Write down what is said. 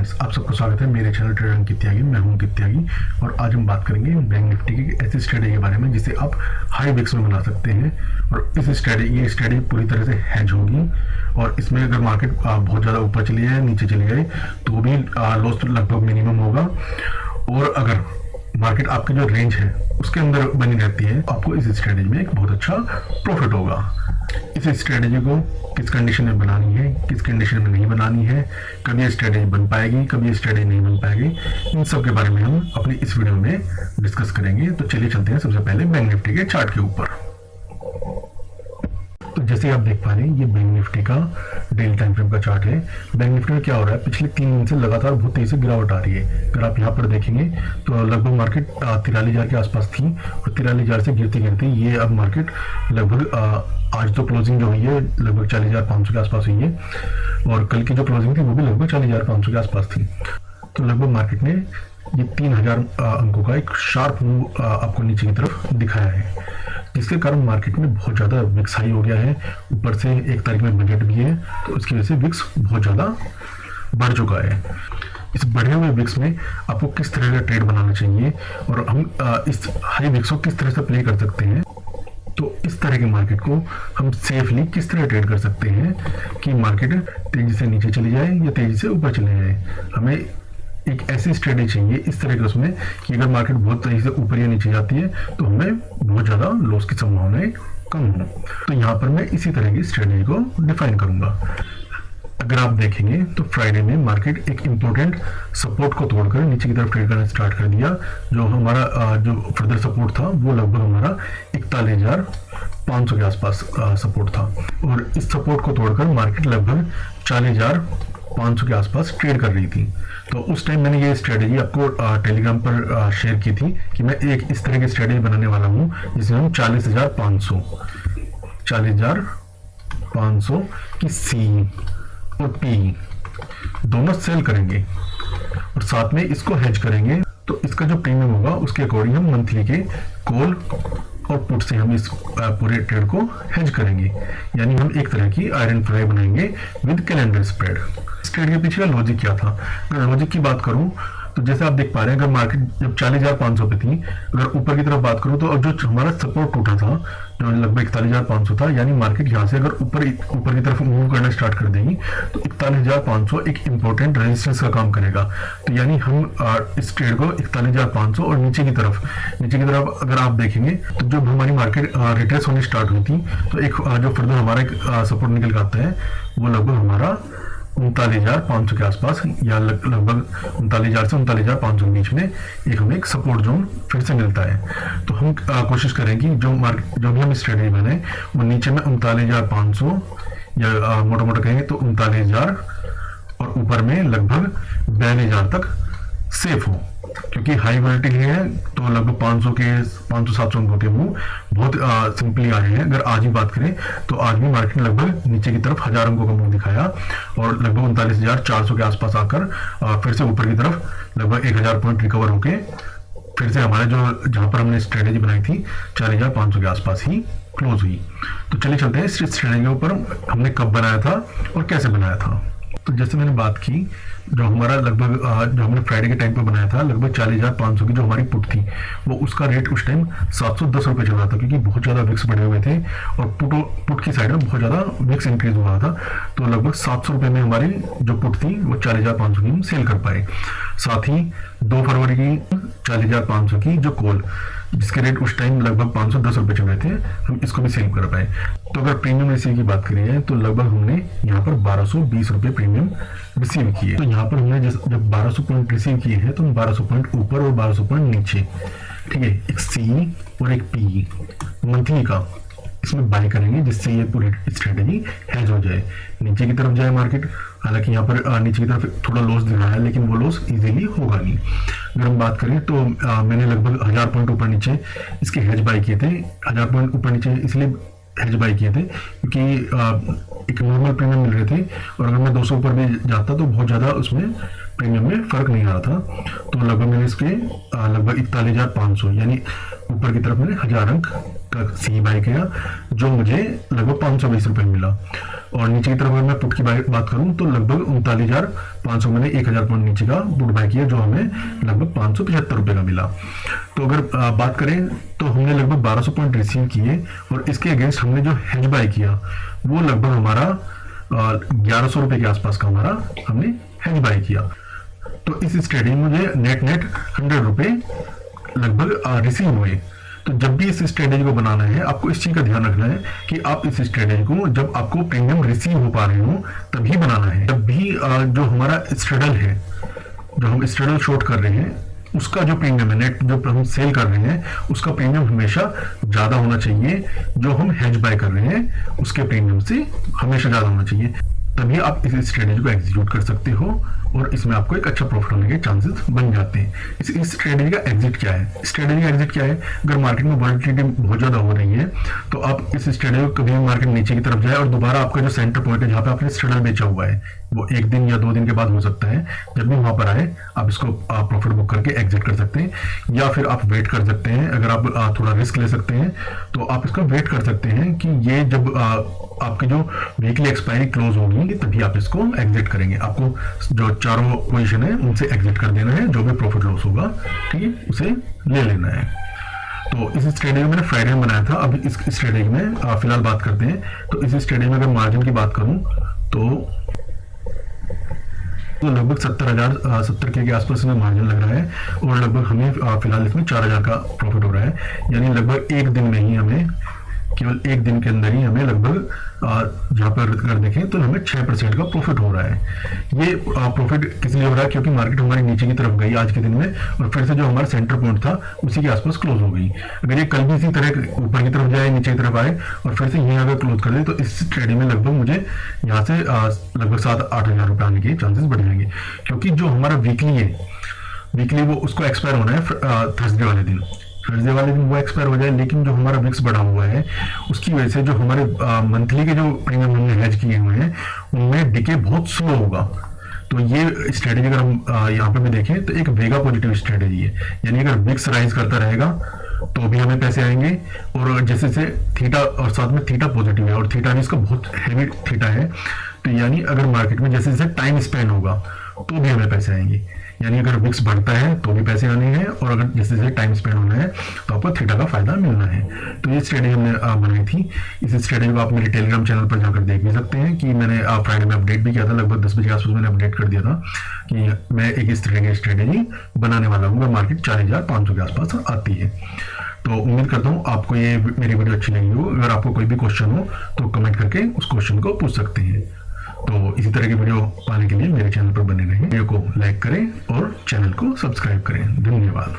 Friends, आप सबको स्वागत है मेरे चैनल ट्रेडर अंकित त्यागी। मैं हूं अंकित त्यागी और आज हम बात करेंगे बैंक निफ्टी की ऐसी स्ट्रेटेजी के बारे में जिसे आप हाई विक्स में बना सकते हैं। और इस स्ट्रेटेजी पूरी तरह से हैज होगी और इसमें अगर मार्केट बहुत ज़्यादा ऊपर चली जाए नीचे चली जाए तो भी लॉस लगभग मिनिमम होगा। और अगर मार्केट आपकी जो रेंज है उसके अंदर बनी रहती है, आपको इस स्ट्रेटेजी में एक बहुत अच्छा प्रॉफिट होगा। इस स्ट्रेटेजी को किस कंडीशन में बनानी है, किस कंडीशन में नहीं बनानी है, कभी ये स्ट्रेटेजी बन पाएगी, कभी ये स्ट्रेटेजी नहीं बन पाएगी, इन सब के बारे में हम अपनी इस वीडियो में डिस्कस करेंगे। तो चलिए चलते हैं सबसे पहले बैंक निफ्टी के चार्ट के ऊपर। तो जैसे आप देख पा रहे हैं, ये बैंक निफ्टी का डेली टाइम फ्रेम का चार्ट है। बैंक निफ्टी में क्या हो रहा है, पिछले 3 दिन से लगातार बहुत तेजी से गिरावट आ रही है। अगर आप यहाँ पर देखेंगे तो लगभग मार्केट 43,000 के आसपास थी और 43,000 से गिरती गिरती ये अब मार्केट लगभग आज तो क्लोजिंग जो हुई है लगभग 40,500 के आसपास हुई है और कल की जो क्लोजिंग थी वो भी लगभग 40,500 के आसपास थी। तो लगभग मार्केट ने ये 3,000 अंकों का एक शार्प मूव आपको नीचे की तरफ दिखाया है, जिसके कारण मार्केट में बहुत ज़्यादा विक्स हाई हो गया है। ऊपर से 1 तारीख में बजट भी है तो इसकी वजह से विक्स बहुत ज़्यादा बढ़ चुका है। इस बढ़े हुए विक्स में आपको किस तरह का ट्रेड बनाना चाहिए और हम इस हाई विक्स को किस तरह से प्ले कर सकते हैं, तो इस तरह के मार्केट को हम सेफली किस तरह ट्रेड कर सकते हैं कि मार्केट तेजी से नीचे चली जाए या तेजी से ऊपर चले जाए। हमें एक ऐसी स्ट्रेटेजी चाहिए इस तरह के उसमें कि अगर मार्केट बहुत तेजी से ऊपर या नीचे जाती है तो हमें बहुत ज़्यादा लॉस की संभावनाएं कम हो। तो यहाँ पर मैं इसी तरह की स्ट्रेटेजी को डिफाइन करूंगा। अगर आप देखेंगे तो फ्राइडे में मार्केट एक इम्पोर्टेंट सपोर्ट को तोड़कर नीचे की तरफ ट्रेड करना स्टार्ट कर दिया। जो हमारा जो फर्दर सपोर्ट था वो लगभग हमारा 41,500 के आसपास सपोर्ट था और इस सपोर्ट को तोड़कर मार्केट लगभग 40,500 के आसपास ट्रेड कर रही थी। तो उस टाइम मैंने ये स्ट्रेटेजी आपको टेलीग्राम पर शेयर की थी कि मैं एक इस तरह की स्ट्रेटेजी बनाने वाला हूँ जिसमें हम 40,500 की सी और पी दोनों सेल करेंगे और साथ में इसको हेज करेंगे। तो इसका जो प्रीमियम होगा उसके अकॉर्डिंग हम मंथली के कॉल और पुट से हम इस पूरे ट्रेड को हेज करेंगे, यानी हम एक तरह की आयरन फ्लाई बनाएंगे विद कैलेंडर स्प्रेड। इस ट्रेड के पीछे का लॉजिक क्या था? अगर लॉजिक की बात करूं तो जैसे आप देख पा रहे हैं, अगर मार्केट जब 40,500 पे थी, अगर ऊपर की तरफ बात करूं तो जो हमारा सपोर्ट टूटा था जो लगभग 41,500 था, यानी मार्केट यहाँ से अगर ऊपर की तरफ मूव करना स्टार्ट कर देगी तो 41,500 एक इंपॉर्टेंट रेजिस्टेंस का काम करेगा। तो यानी हम इस ट्रेड को 41,500 और नीचे की तरफ अगर आप देखेंगे तो जब हमारी मार्केट रिट्रेस होनी स्टार्ट हुई थी तो एक जो फर्दर हमारा एक सपोर्ट निकल के आता है वो लगभग हमारा 39,500 के आसपास या लगभग 39,000 से 39,500 के बीच में एक हमें एक सपोर्ट जोन फिर से मिलता है। तो हम कोशिश करेंगे जो भी हम स्ट्रेटेजी बनाए वो नीचे में 39,500 या मोटा मोटा कहेंगे तो 39,000 और ऊपर में लगभग 42,000 तक सेफ हो, क्योंकि हाई वोलेटिलिटी है तो लगभग 500-700 अंकों के मूव बहुत सिंपली आ रहे हैं। अगर आज ही बात करें तो आज भी मार्केट ने लगभग नीचे की तरफ 1000 अंकों का मूव दिखाया और लगभग 39,400 के आसपास आकर फिर से ऊपर की तरफ लगभग 1,000 पॉइंट रिकवर होके फिर से हमारे जो जहां पर हमने स्ट्रेटेजी बनाई थी 40,500 के आसपास ही क्लोज हुई। तो चलिए चलते हैं इस स्ट्रेटेजी के ऊपर हमने कब बनाया था और कैसे बनाया था। तो जैसे मैंने बात की, जो हमारा लगभग जो हमने फ्राइडे के टाइम पे बनाया था लगभग 40,500 की जो हमारी पुट थी वो उसका रेट उस टाइम 710 रुपये चल रहा था, क्योंकि बहुत ज़्यादा विक्स बढ़े हुए थे और पुट की साइड में बहुत ज़्यादा विक्स इंक्रीज हुआ था। तो लगभग 700 रुपये में हमारी जो पुट थी वो 40,500 की हम सेल कर पाए। साथ ही 2 फरवरी की 40,500 की जो कॉल जिसके रेट उस टाइम लगभग 510 रुपये चल रहे थे, हम इसको भी सेल कर पाए। तो अगर प्रीमियम रिसीव की बात करी है तो लगभग हमने यहाँ पर 1220 रुपये प्रीमियम रिसीव किए। तो यहाँ पर हमने जब 1200 पॉइंट रिसीव किए हैं तो 1200 पॉइंट ऊपर और 1200 पॉइंट नीचे, ठीक है, एक सी और एक पी मंथली का इसमें बाय करेंगे जिससे ये पूरी स्ट्रेटेजी हेज हो जाए, नीचे की तरफ जाए मार्केट। हालांकि यहाँ पर नीचे की तरफ थोड़ा लॉस दिख रहा है लेकिन वो लॉस इजीली होगा नहीं। अगर हम बात करें तो मैंने लगभग 1000 पॉइंट ऊपर नीचे इसके हेज बाय किए थे। 1000 पॉइंट ऊपर नीचे इसलिए हेज बाय किए थे क्योंकि एक नॉर्मल प्रीमियम मिल रहे थे और अगर मैं 200 ऊपर भी जाता तो बहुत ज़्यादा उसमें प्रीमियम में फर्क नहीं आ रहा था। तो लगभग मैंने इसके लगभग 41,500 यानी ऊपर की तरफ मैंने 1000 अंक का सी बाय किया जो मुझे लगभग 520 रुपये मिला। और नीचे की तरफ अगर मैं पुट की बात करूं तो लगभग 39,500 मैंने 1,000 पॉइंट नीचे का पुट बाय किया जो हमें लगभग 575 रुपये का मिला। तो अगर बात करें तो हमने लगभग 1200 पॉइंट रिसीव किए और इसके अगेंस्ट हमने जो हेज बाय किया वो लगभग हमारा 1100 रुपये के आसपास का हमारा हमने हेज बाय किया। तो इस स्ट्रेटेजी में मुझे नेट 100 रुपये लगभग रिसीव हुए। तो जब भी इस स्ट्रेटेजी को बनाना है आपको इस चीज का ध्यान रखना है कि आप इस स्ट्रेटेजी को जब आपको प्रीमियम रिसीव हो पा रहे हो तभी बनाना है। जब भी जो हमारा स्ट्रेडल है, जो हम स्ट्रेडल शॉर्ट कर रहे हैं उसका जो प्रीमियम है, नेट जो हम सेल कर रहे हैं उसका प्रीमियम हमेशा ज्यादा होना चाहिए, जो हम हेज बाय कर रहे हैं उसके प्रीमियम से हमेशा ज्यादा होना चाहिए। तभी आप इस स्ट्रेटेजी को एग्जीक्यूट कर सकते हो और इसमें आपको एक अच्छा प्रॉफिट होने के चांसेस बन जाते हैं। इस स्ट्रेटेजी का एग्जिट क्या है? स्ट्रेटेजी का एग्जिट क्या है? अगर मार्केट में वॉलेटिलिटी बहुत ज्यादा हो रही है तो आप इस स्ट्रेटेजी को कभी मार्केट नीचे की तरफ जाए और दोबारा आपका जो सेंटर पॉइंट है जहां पे आपने स्ट्रेडल बेचा हुआ है वो 1 दिन या 2 दिन के बाद हो सकता है, जब भी वहां पर आए आप इसको प्रॉफिट बुक करके एग्जिट कर सकते हैं। या फिर आप वेट कर सकते हैं, अगर आप थोड़ा रिस्क ले सकते हैं तो आप इसको वेट कर सकते हैं कि ये जब आपकी जो वीकली एक्सपायरी क्लोज होगी तभी आप इसको एग्जिट करेंगे। आपको जो चारों पोजीशन है उनसे एग्जिट कर देना है, जो भी प्रॉफिट लॉस होगा ठीक है उसे ले लेना है। तो इस स्ट्रेटेजी में मैंने फ्राइडे में बनाया था। अभी इस स्ट्रेटेजी में फिलहाल बात करते हैं। तो इस स्ट्रेटेजी में अगर मार्जिन की बात करूं तो लगभग 70 के आसपास में मार्जिन लग रहा है और लगभग हमें फिलहाल इसमें 4,000 का प्रॉफिट हो रहा है। यानी लगभग एक दिन में ही हमें, केवल एक दिन के अंदर ही हमें लगभग जहाँ पर अगर देखें तो हमें 6% का प्रॉफिट हो रहा है। ये प्रॉफिट किस लिए हो रहा है? क्योंकि मार्केट हमारी नीचे की तरफ गई आज के दिन में और फिर से जो हमारा सेंटर पॉइंट था उसी के आसपास क्लोज हो गई। अगर ये कल भी इसी तरह ऊपर की तरफ जाए, नीचे की तरफ आए और फिर से यहीं अगर क्लोज कर दे तो इस ट्रेडिंग में लगभग मुझे यहाँ से लगभग 7-8 हज़ार रुपये आने के चांसेस बढ़ जाएंगे। क्योंकि जो हमारा वीकली है, वीकली वो उसको एक्सपायर होना है थर्सडे वाले दिन, थर्सडे वाले दिन वो एक्सपायर हो जाए। लेकिन जो हमारा विक्स बढ़ा हुआ है उसकी वजह से जो हमारे मंथली के जो प्रीमियम हमने हेज किए हुए हैं उनमें डिके बहुत स्लो होगा। तो ये स्ट्रेटेजी अगर हम यहाँ पे भी देखें तो एक वेगा पॉजिटिव स्ट्रेटेजी है। यानी अगर विक्स राइज करता रहेगा तो भी हमें पैसे आएंगे और जैसे से थीटा और साथ में थीटा पॉजिटिव है और थीटा भी इसका बहुत हैवी थीटा है। तो यानी अगर मार्केट में जैसे जैसे टाइम स्पेंड होगा तो भी हमें पैसे आएंगे। यानी अगर विक्स बढ़ता है तो भी पैसे आने हैं और अगर जैसे जैसे टाइम स्पेंड होना है तो आपको थीटा का फायदा मिलना है। तो ये स्ट्रेटेजी हमने बनाई थी। इस स्ट्रेटेजी को आप मेरे टेलीग्राम चैनल पर जाकर देख भी सकते हैं कि मैंने फ्राइडे में अपडेट भी किया था, लगभग 10 बजे के आसपास मैंने अपडेट कर दिया था कि मैं एक इस तरह की स्ट्रेटेजी बनाने वाला हूँ अगर मार्केट 4,500 के आसपास आती है। तो उम्मीद करता हूँ आपको ये मेरी वीडियो अच्छी लगी हो। अगर आपको कोई भी क्वेश्चन हो तो कमेंट करके उस क्वेश्चन को पूछ सकते हैं। तो इसी तरह की वीडियो पाने के लिए मेरे चैनल पर बने रहें, वीडियो को लाइक करें और चैनल को सब्सक्राइब करें। धन्यवाद।